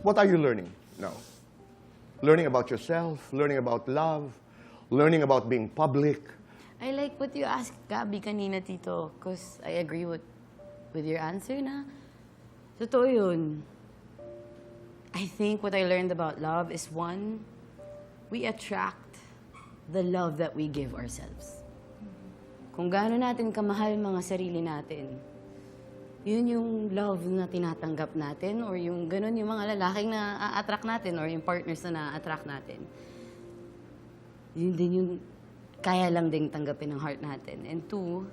What are you learning now? Learning about yourself, learning about love, learning about being public. I like what you asked Gabi kanina, Tito, because I agree with your answer na. Totoo yun. I think what I learned about love is, one, we attract the love that we give ourselves. Kung gaano natin kamahal mga sarili natin, yun yung love na tinatanggap natin, or yung ganun yung mga lalaking na a-attract natin, or yung partners na na-attract natin. Yun din yung kaya lang ding tanggapin ng heart natin. And two,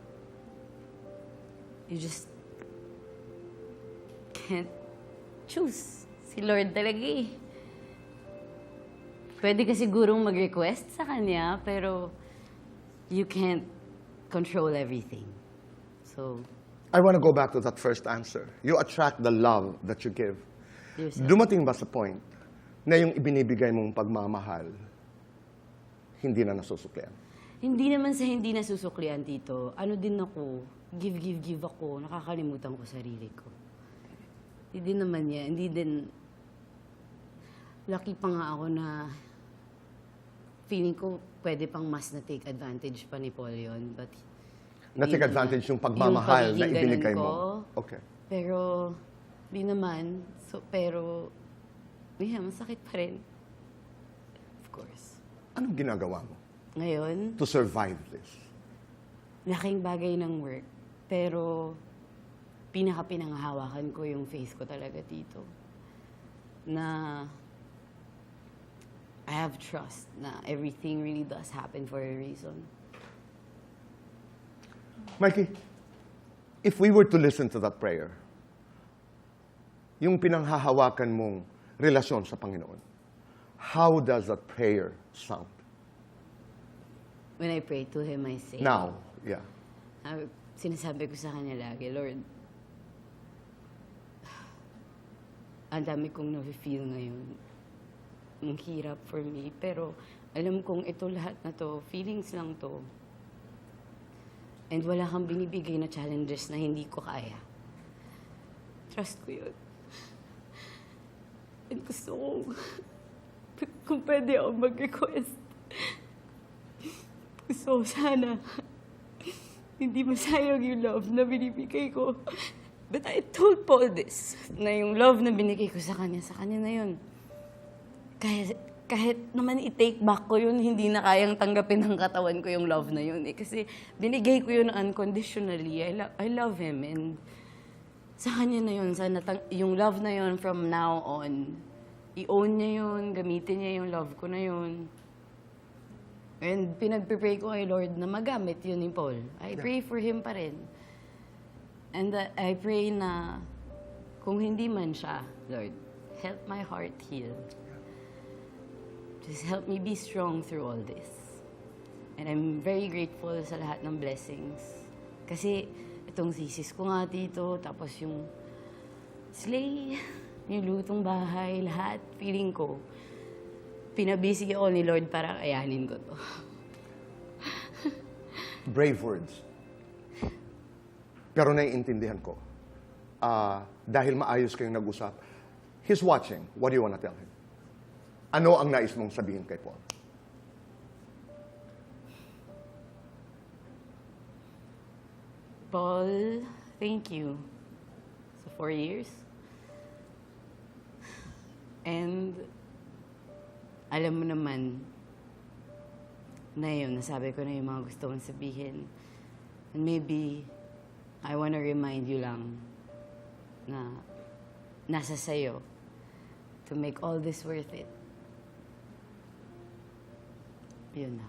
you just can't choose. Si Lord talaga eh. Pwede ka sigurong mag-request sa Kanya, pero you can't control everything. So, I want to go back to that first answer. You attract the love that you give. yourself. Dumating ba sa point na yung ibinibigay mong pagmamahal, hindi na nasusuklian? Hindi naman sa hindi nasusuklian, Tito. Ano din ako, give ako. Nakakalimutan ko sarili ko. Hindi din naman yan. Hindi din, lucky pa nga ako na feeling ko pwede pang mas na-take advantage pa ni Paul yun. But Na-take advantage yung pagmamahal na pagiging ibinigay ganun mo. ko. Okay. Pero, di naman. So, pero, yeah, masakit pa rin. Of course. Anong ginagawa mo Ngayon, to survive this? laking bagay ng work. Pero, pinangahawakan ko yung faith ko talaga dito. Na, I have trust na everything really does happen for a reason. Mikey, if we were to listen to that prayer, yung pinanghahawakan mong relasyon sa Panginoon, how does that prayer sound? When I pray to Him, I say, Now, yeah. Sinasabi ko sa Kanya lagi, Lord, ang dami kong na-feel ngayon. Ang hirap for me. Pero alam kong ito lahat na to, feelings lang to. And wala kang binibigay na challenges na hindi ko kaya. Trust ko yun. And gusto kong, kung pwede ako mag-request, gusto ko sana, hindi masayang yung love na binibigay ko. But I told Paul this, na yung love na binigay ko sa kanya na yun. Kahit naman i-take back ko yun, hindi na kayang tanggapin ng katawan ko yung love na yun. Eh. Kasi binigay ko yun unconditionally. I love him. And sa kanya na yun, sana yung love na yun from now on, i-own niya yun, gamitin niya yung love ko na yun. And pinagpipray ko kay Lord na magamit yun ni Paul. I pray for him pa rin. And I pray na kung hindi man siya, Lord, help my heart heal. Just help me be strong through all this. And I'm very grateful sa lahat ng blessings. Kasi itong thesis ko nga dito, tapos yung slay, yung lutong bahay, lahat, feeling ko, pinabisi ako ni Lord para kayanin ko to. Brave words. Pero naiintindihan ko. Dahil maayos kayong nag-usap, he's watching. What do you want to tell him? Ano ang nais mong sabihin kay Paul? Paul, thank you sa 4 years. And alam mo naman na yun, nasabi ko na yung mga gusto kong sabihin. And maybe, I wanna remind you lang na nasa sayo to make all this worth it. Yun na.